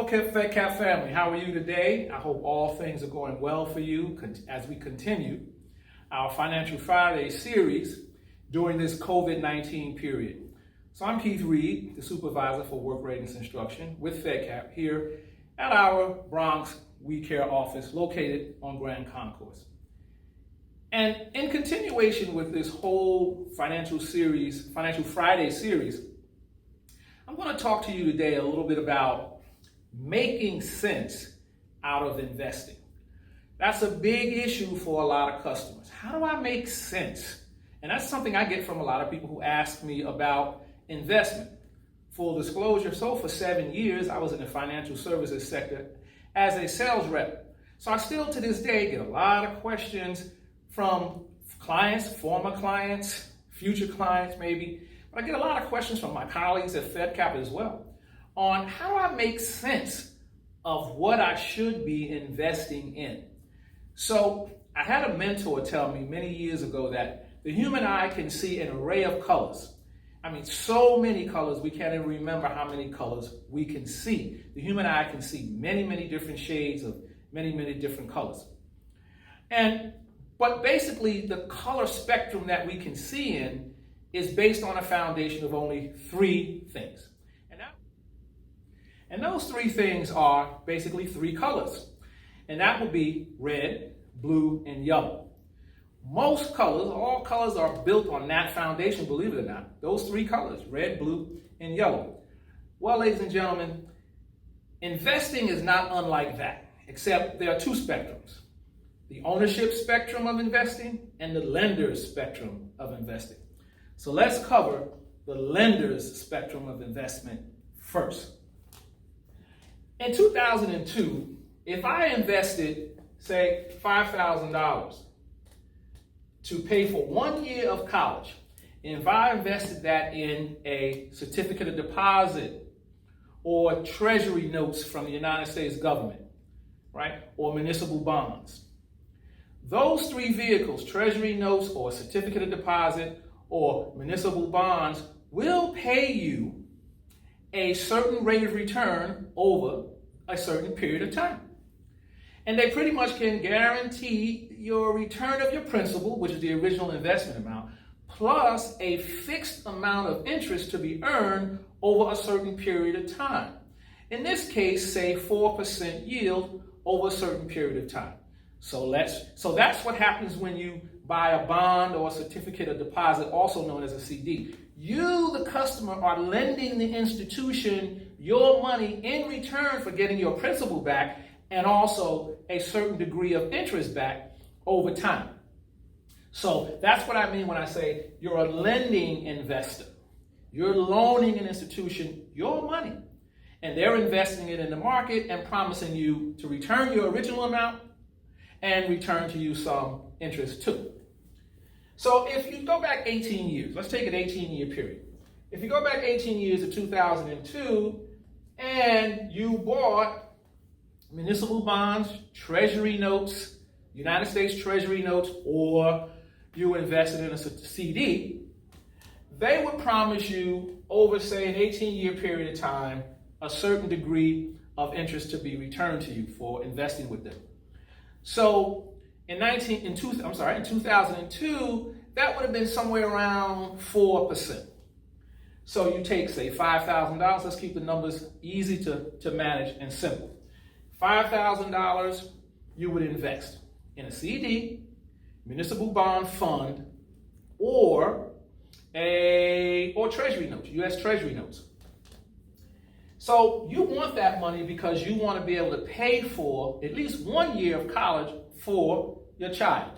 Hello, FedCap family. How are you today? I hope all things are going well for you as we continue our Financial Friday series during this COVID-19 period. So I'm Keith Reed, the supervisor for work readiness instruction with FedCap here at our Bronx WeCare office located on Grand Concourse. And in continuation with this whole Financial Friday series, I'm going to talk to you today a little bit about making sense out of investing. That's a big issue for a lot of customers. How do I make sense? And that's something I get from a lot of people who ask me about investment. Full disclosure, so for 7 years, I was in the financial services sector as a sales rep. So I still to this day get a lot of questions from clients, former clients, future clients maybe, but I get a lot of questions from my colleagues at FedCap as well on how do I make sense of what I should be investing in. So I had a mentor tell me many years ago that the human eye can see an array of colors. I mean, so many colors, we can't even remember how many colors we can see. The human eye can see many, many different shades of many, many different colors. But basically, the color spectrum that we can see in is based on a foundation of only three things. And those three things are basically three colors. And that would be red, blue, and yellow. Most colors, all colors are built on that foundation, believe it or not. Those three colors, red, blue, and yellow. Well, ladies and gentlemen, investing is not unlike that, except there are two spectrums. The ownership spectrum of investing and the lender's spectrum of investing. So let's cover the lender's spectrum of investment first. In 2002, if I invested, say, $5,000 to pay for 1 year of college, and if I invested that in a certificate of deposit or treasury notes from the United States government, right, or municipal bonds, those three vehicles, treasury notes or certificate of deposit or municipal bonds, will pay you a certain rate of return over a certain period of time. And they pretty much can guarantee your return of your principal, which is the original investment amount, plus a fixed amount of interest to be earned over a certain period of time. In this case, say 4% yield over a certain period of time. So that's what happens when you buy a bond or a certificate of deposit, also known as a CD. You, the customer, are lending the institution your money in return for getting your principal back and also a certain degree of interest back over time. So that's what I mean when I say you're a lending investor. You're loaning an institution your money, and they're investing it in the market and promising you to return your original amount and return to you some interest too. So if you go back 18 years, let's take an 18-year period. If you go back 18 years to 2002 and you bought municipal bonds, treasury notes, United States treasury notes, or you invested in a CD, they would promise you over, say, an 18-year period of time, a certain degree of interest to be returned to you for investing with them. So in 2002, that would have been somewhere around 4%. So you take, say, $5,000. Let's keep the numbers easy to manage and simple. $5,000 you would invest in a CD, municipal bond fund, or treasury notes, U.S. treasury notes. So you want that money because you want to be able to pay for at least 1 year of college for your child.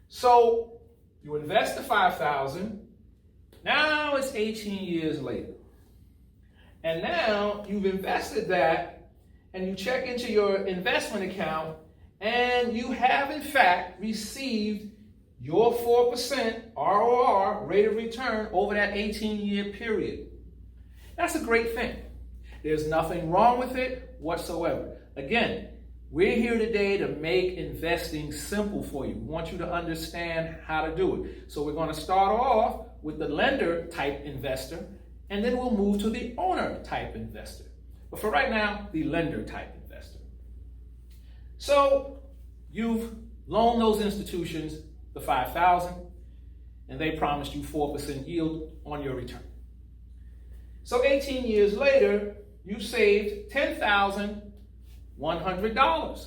So you invest the $5,000. Now it's 18 years later. And now you've invested that and you check into your investment account and you have in fact received your 4% ROR, rate of return, over that 18-year period. That's a great thing. There's nothing wrong with it whatsoever. Again, we're here today to make investing simple for you. We want you to understand how to do it. So we're going to start off with the lender type investor, and then we'll move to the owner type investor. But for right now, the lender type investor. So you've loaned those institutions the $5,000, and they promised you 4% yield on your return. So 18 years later, you saved $10,100.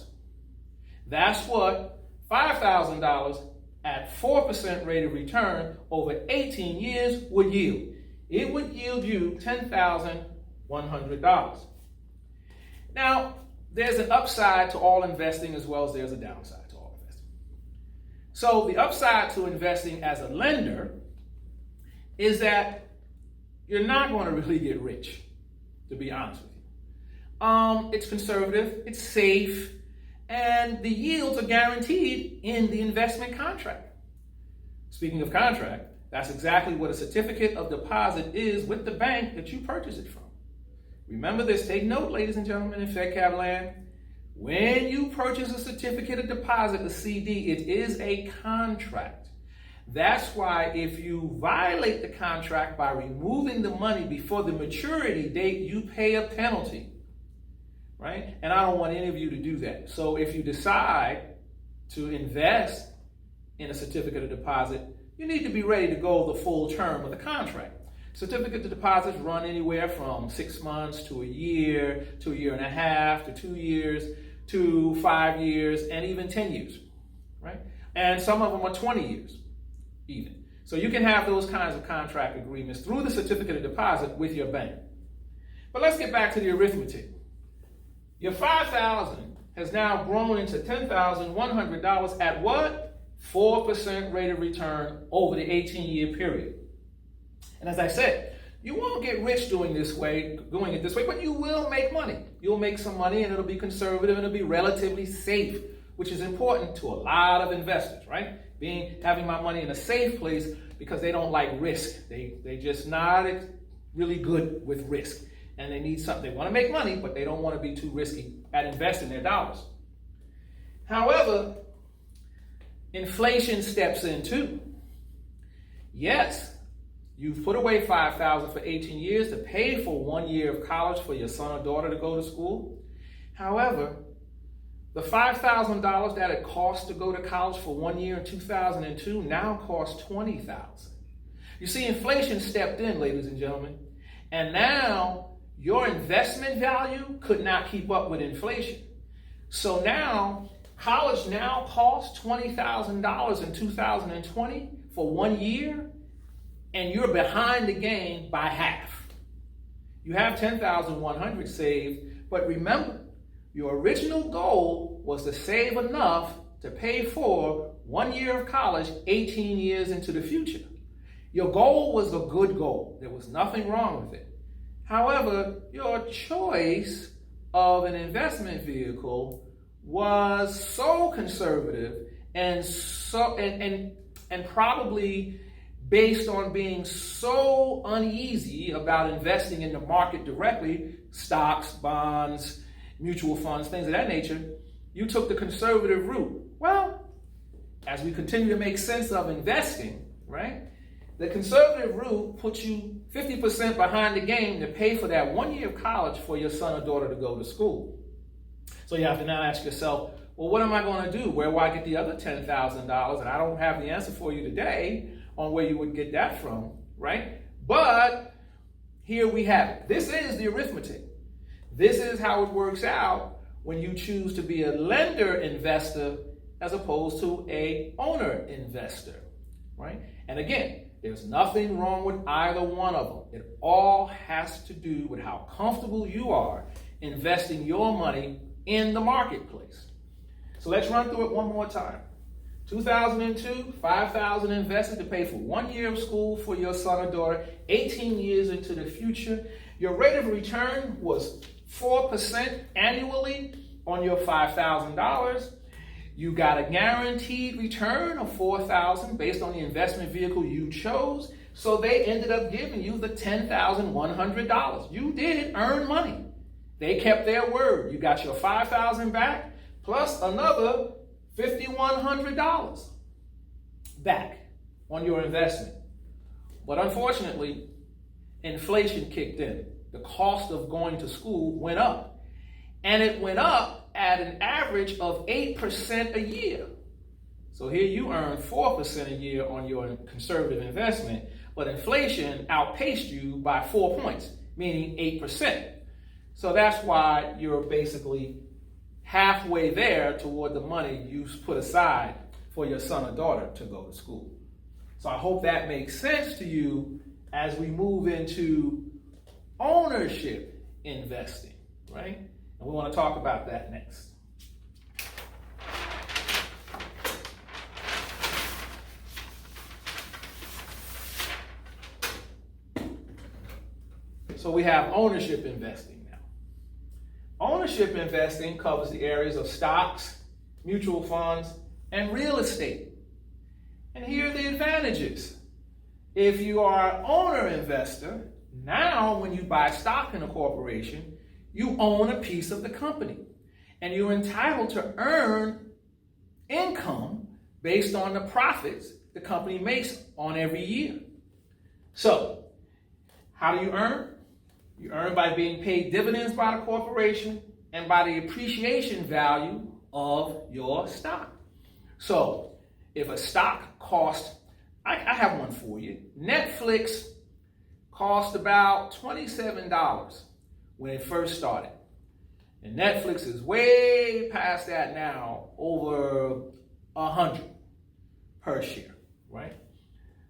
That's what $5,000 at 4% rate of return over 18 years would yield. It would yield you $10,100. Now, there's an upside to all investing as well as there's a downside to all investing. So the upside to investing as a lender is that you're not going to really get rich, to be honest with you. It's conservative, it's safe, and the yields are guaranteed in the investment contract. Speaking of contract, that's exactly what a certificate of deposit is with the bank that you purchase it from. Remember this, take note, ladies and gentlemen, in FedCap land. When you purchase a certificate of deposit, a CD, it is a contract. That's why if you violate the contract by removing the money before the maturity date, you pay a penalty, right? And I don't want any of you to do that. So if you decide to invest in a certificate of deposit, you need to be ready to go the full term of the contract. Certificate of deposits run anywhere from 6 months to a year and a half to 2 years to 5 years and even 10 years, right? And some of them are 20 years even. So you can have those kinds of contract agreements through the certificate of deposit with your bank. But let's get back to the arithmetic. Your $5,000 has now grown into $10,100 at what? 4% rate of return over the 18-year period. And as I said, you won't get rich doing it this way, but you will make money. You'll make some money and it'll be conservative and it'll be relatively safe, which is important to a lot of investors, right? Having my money in a safe place because they don't like risk. They just not really good with risk. And they need something. They want to make money, but they don't want to be too risky at investing their dollars. However, inflation steps in too. Yes, you've put away $5,000 for 18 years to pay for 1 year of college for your son or daughter to go to school. However, the $5,000 that it cost to go to college for 1 year in 2002 now costs $20,000. You see, inflation stepped in, ladies and gentlemen, and now your investment value could not keep up with inflation. So now, college now costs $20,000 in 2020 for 1 year, and you're behind the game by half. You have $10,100 saved, but remember, your original goal was to save enough to pay for 1 year of college 18 years into the future. Your goal was a good goal. There was nothing wrong with it. However, your choice of an investment vehicle was so conservative and probably based on being so uneasy about investing in the market directly, stocks, bonds, mutual funds, things of that nature, you took the conservative route. Well, as we continue to make sense of investing, right? The conservative route puts you 50% behind the game to pay for that 1 year of college for your son or daughter to go to school. So you have to now ask yourself, well, what am I going to do? Where will I get the other $10,000? And I don't have the answer for you today on where you would get that from, right? But here we have it. This is the arithmetic. This is how it works out when you choose to be a lender investor as opposed to a owner investor, right? And again, there's nothing wrong with either one of them. It all has to do with how comfortable you are investing your money in the marketplace. So let's run through it one more time. 2002, $5,000 invested to pay for 1 year of school for your son or daughter, 18 years into the future. Your rate of return was 4% annually on your $5,000. You got a guaranteed return of $4,000 based on the investment vehicle you chose. So they ended up giving you the $10,100. You did earn money. They kept their word. You got your $5,000 back plus another $5,100 back on your investment. But unfortunately, inflation kicked in. the cost of going to school went up. And it went up at an average of 8% a year. So here you earn 4% a year on your conservative investment, but inflation outpaced you by 4 points, meaning 8%. So that's why you're basically halfway there toward the money you put aside for your son or daughter to go to school. So I hope that makes sense to you as we move into ownership investing, right? And we want to talk about that next. So we have ownership investing now. Ownership investing covers the areas of stocks, mutual funds, and real estate. And here are the advantages. If you are an owner investor, now when you buy stock in a corporation, you own a piece of the company. And you're entitled to earn income based on the profits the company makes on every year. So, how do you earn? You earn by being paid dividends by the corporation and by the appreciation value of your stock. So, if a stock costs, I have one for you. Netflix cost about $27 when it first started. And Netflix is way past that now, over $100 per share, right?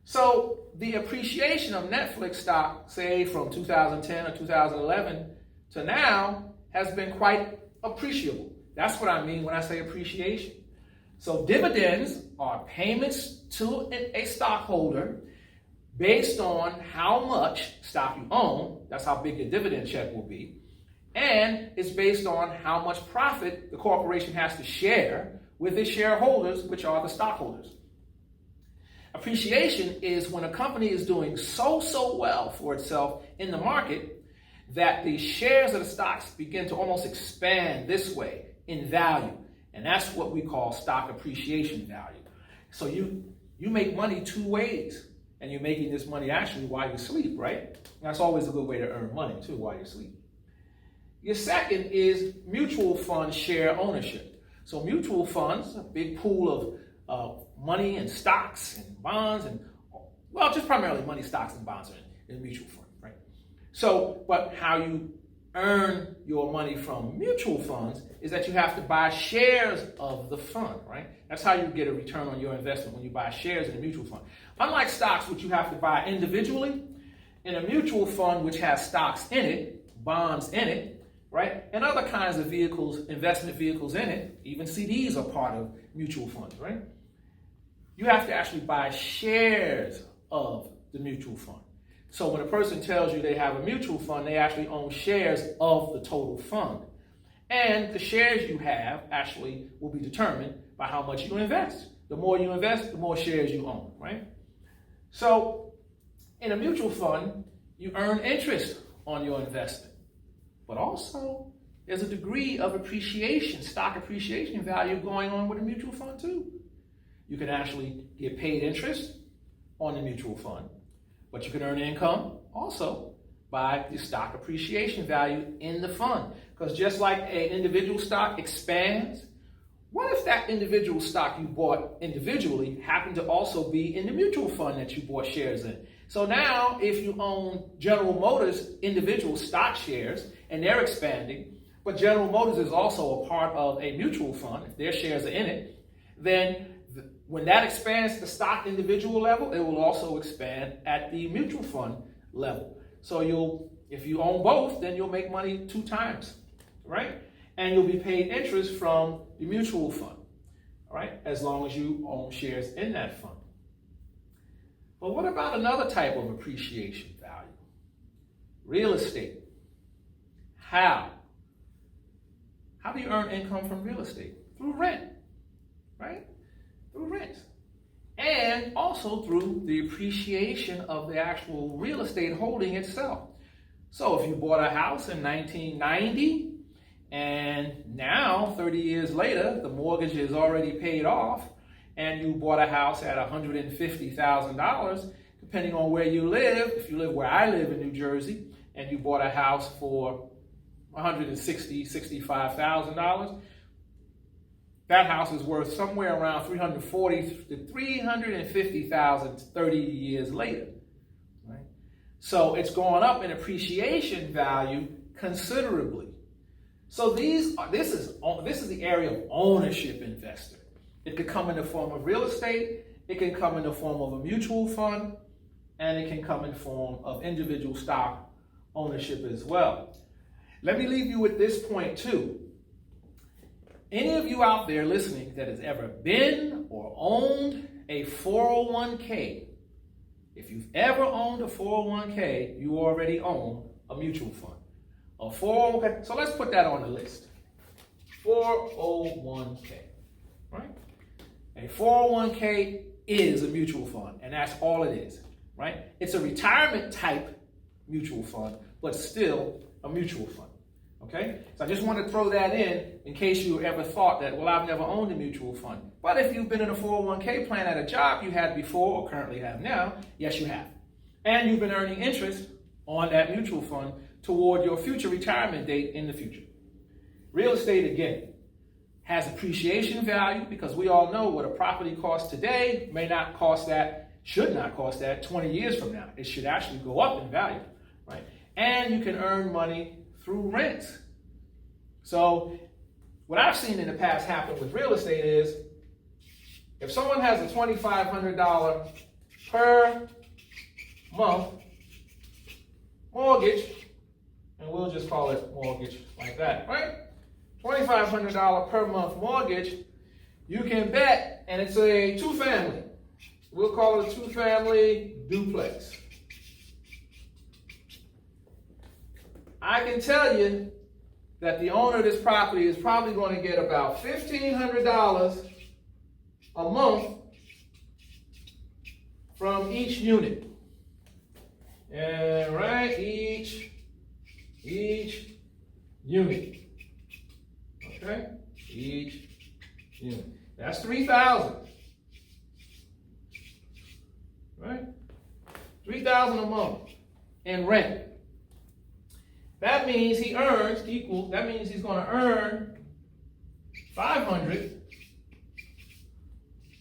So the appreciation of Netflix stock, say from 2010 or 2011 to now, has been quite appreciable. That's what I mean when I say appreciation. So dividends are payments to a stockholder based on how much stock you own. That's how big your dividend check will be. And it's based on how much profit the corporation has to share with its shareholders, which are the stockholders. Appreciation is when a company is doing so well for itself in the market that the shares of the stocks begin to almost expand this way in value. And that's what we call stock appreciation value. So you make money two ways, and you're making this money actually while you sleep, right? That's always a good way to earn money too, while you sleep. Your second is mutual fund share ownership. So mutual funds, a big pool of money and stocks and bonds and, well, just primarily money, stocks, and bonds are in a mutual fund, right? So, but how you earn your money from mutual funds is that you have to buy shares of the fund, right? That's how you get a return on your investment, when you buy shares in a mutual fund. Unlike stocks, which you have to buy individually, in a mutual fund which has stocks in it, bonds in it, right? And other kinds of vehicles, investment vehicles in it, even CDs are part of mutual funds, right? You have to actually buy shares of the mutual fund. So when a person tells you they have a mutual fund, they actually own shares of the total fund. And the shares you have actually will be determined by how much you invest. The more you invest, the more shares you own, right? So in a mutual fund, you earn interest on your investment. But also, there's a degree of appreciation, stock appreciation value going on with a mutual fund too. You can actually get paid interest on the mutual fund, but you can earn income also by the stock appreciation value in the fund. Because just like an individual stock expands, what if that individual stock you bought individually happened to also be in the mutual fund that you bought shares in? So now if you own General Motors individual stock shares and they're expanding, but General Motors is also a part of a mutual fund, if their shares are in it, then when that expands to the stock individual level, it will also expand at the mutual fund level. So if you own both, then you'll make money 2 times, right? And you'll be paid interest from the mutual fund, right? As long as you own shares in that fund. But what about another type of appreciation value? Real estate. How? How do you earn income from real estate? Through rent, right? Through rent. And also through the appreciation of the actual real estate holding itself. So if you bought a house in 1990 and now 30 years later the mortgage is already paid off and you bought a house at $150,000, depending on where you live, if you live where I live in New Jersey and you bought a house for $160,000, $65,000, that house is worth somewhere around $340,000 to $350,000 30 years later. Right? So it's gone up in appreciation value considerably. So this is the area of ownership investor. It could come in the form of real estate, it can come in the form of a mutual fund, and it can come in the form of individual stock ownership as well. Let me leave you with this point too. Any of you out there listening that has ever been or owned a 401k, if you've ever owned a 401k, you already own a mutual fund. A 401k, so let's put that on the list. 401k, right? A 401k is a mutual fund, and that's all it is, right? It's a retirement type mutual fund, but still a mutual fund, okay? So I just want to throw that in case you ever thought that, well, I've never owned a mutual fund. But if you've been in a 401k plan at a job you had before or currently have now, yes, you have. And you've been earning interest on that mutual fund toward your future retirement date in the future. Real estate, again, has appreciation value because we all know what a property costs today may not cost that, should not cost that 20 years from now. It should actually go up in value, right? And you can earn money through rent. So what I've seen in the past happen with real estate is if someone has a $2,500 per month mortgage, and we'll just call it mortgage like that, right? $2,500 per month mortgage, you can bet, and it's a two-family. We'll call it a two-family duplex. I can tell you that the owner of this property is probably going to get about $1,500 a month from each unit. And right, each unit. Okay? Each unit. That's $3,000. Right? $3,000 a month in rent. That means he's going to earn $500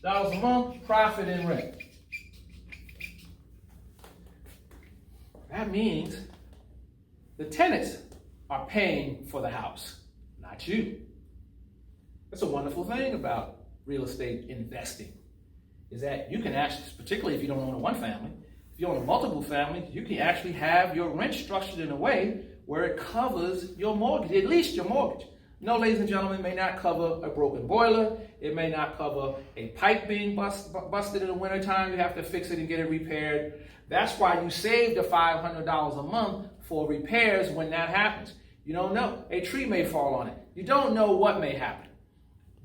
a month profit in rent. That means the tenants are paying for the house, not you. That's a wonderful thing about real estate investing, is that you can actually, particularly if you don't own a one family, if you own a multiple family, you can actually have your rent structured in a way where it covers your mortgage, at least your mortgage. No, ladies and gentlemen, it may not cover a broken boiler. It may not cover a pipe being busted in the wintertime. You have to fix it and get it repaired. That's why you save the $500 a month for repairs when that happens. You don't know. A tree may fall on it. You don't know what may happen.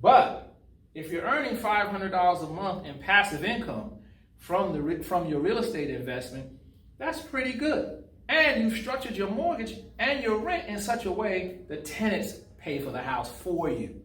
But if you're earning $500 a month in passive income from your real estate investment, that's pretty good. And you've structured your mortgage and your rent in such a way the tenants pay for the house for you.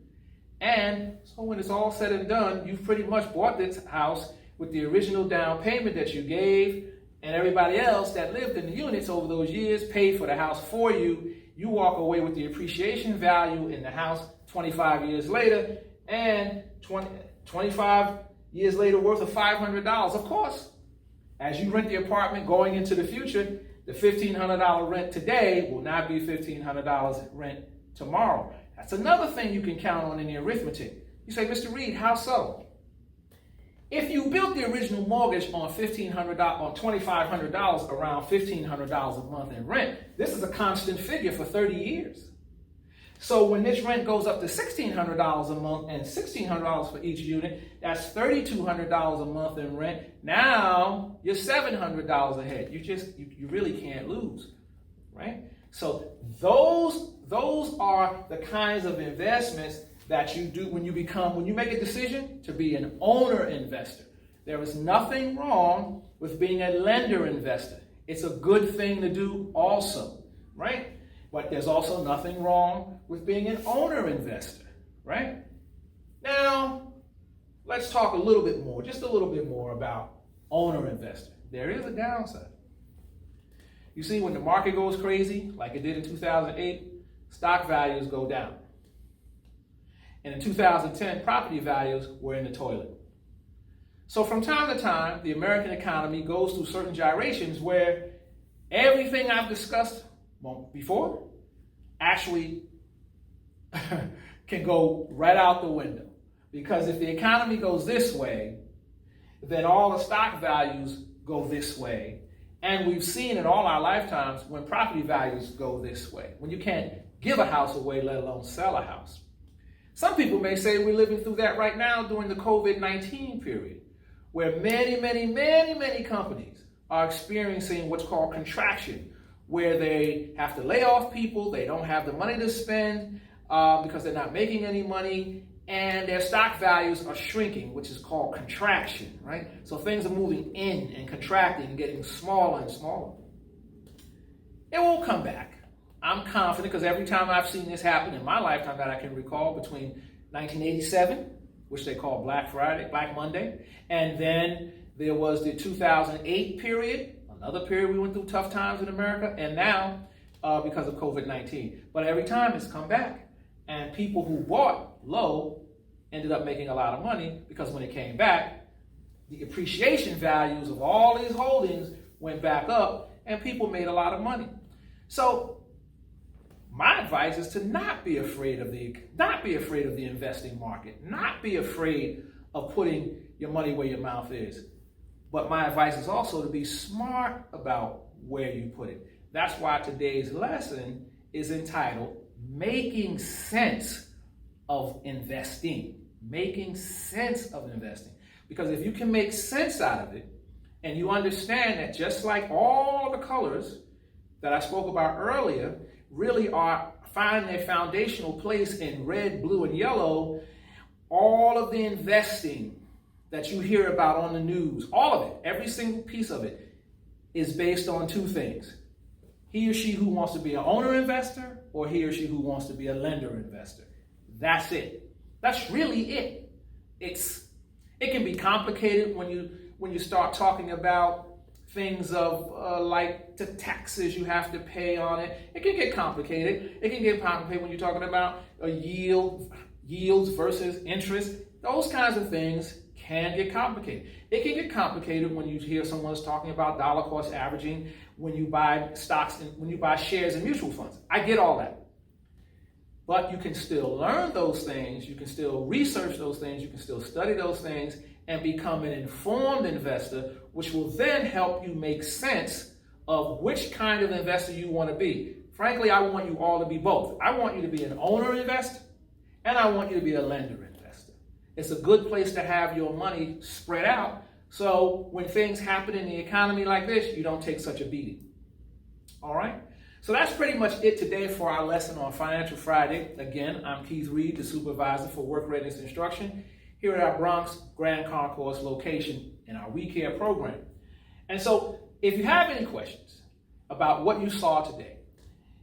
And so when it's all said and done, you've pretty much bought this house with the original down payment that you gave, and everybody else that lived in the units over those years paid for the house for you. You walk away with the appreciation value in the house 25 years later, and 25 years later worth of $500. Of course, as you rent the apartment going into the future, the $1,500 rent today will not be $1,500 rent tomorrow. That's another thing you can count on in the arithmetic. You say, Mr. Reed, how so? If you built the original mortgage on $2,500, around $1,500 a month in rent, this is a constant figure for 30 years. So when this rent goes up to $1,600 a month and $1,600 for each unit, that's $3,200 a month in rent. Now you're $700 ahead. You really can't lose, right? So those are the kinds of investments that you do when you make a decision to be an owner investor. There is nothing wrong with being a lender investor. It's a good thing to do also, right? But there's also nothing wrong with being an owner investor, right? Now, let's talk just a little bit more about owner investor. There is a downside. You see, when the market goes crazy, like it did in 2008, stock values go down. And in 2010, property values were in the toilet. So from time to time, the American economy goes through certain gyrations where everything I've discussed before actually can go right out the window. Because if the economy goes this way, then all the stock values go this way. And we've seen in all our lifetimes when property values go this way, when you can't give a house away, let alone sell a house. Some people may say we're living through that right now during the COVID-19 period, where many companies are experiencing what's called contraction, where they have to lay off people, they don't have the money to spend because they're not making any money, and their stock values are shrinking, which is called contraction, right? So things are moving in and contracting and getting smaller and smaller. It will come back. I'm confident because every time I've seen this happen in my lifetime that I can recall, between 1987, which they call Black Monday, and then there was the 2008 period, another period we went through tough times in America, and now because of COVID-19. But every time it's come back. And people who bought low ended up making a lot of money because when it came back, the appreciation values of all these holdings went back up and people made a lot of money. So my advice is to not be afraid of the investing market, not be afraid of putting your money where your mouth is. But my advice is also to be smart about where you put it. That's why today's lesson is entitled Making Sense of Investing. Making sense of investing. Because if you can make sense out of it, and you understand that just like all of the colors that I spoke about earlier really are finding their foundational place in red, blue, and yellow, all of the investing that you hear about on the news, all of it, every single piece of it, is based on two things. He or she who wants to be an owner investor, or he or she who wants to be a lender investor. That's it. That's really it. It can be complicated when you start talking about things of like the taxes you have to pay on it. It can get complicated. It can get complicated when you're talking about yields versus interest. Those kinds of things can get complicated. It can get complicated when you hear someone's talking about dollar cost averaging when you buy stocks and when you buy shares in mutual funds. I get all that. But you can still learn those things, you can still research those things, you can still study those things and become an informed investor, which will then help you make sense of which kind of investor you want to be. Frankly, I want you all to be both. I want you to be an owner investor and I want you to be a lender investor. It's a good place to have your money spread out so when things happen in the economy like this, you don't take such a beating. All right? So that's pretty much it today for our lesson on Financial Friday. Again, I'm Keith Reed, the supervisor for Work Readiness Instruction here at our Bronx Grand Concourse location in our We Care program. And so if you have any questions about what you saw today,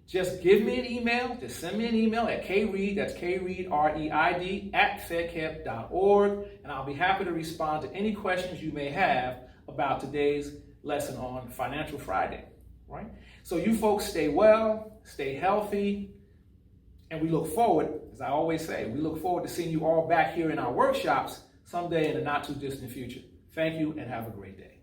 just give me an email. Just send me an email at kreid, that's K-Reid, R-E-I-D, @fedcap.org, and I'll be happy to respond to any questions you may have about today's lesson on Financial Friday. Right? So you folks stay well, stay healthy, and we look forward, as I always say, we look forward to seeing you all back here in our workshops someday in the not too distant future. Thank you and have a great day.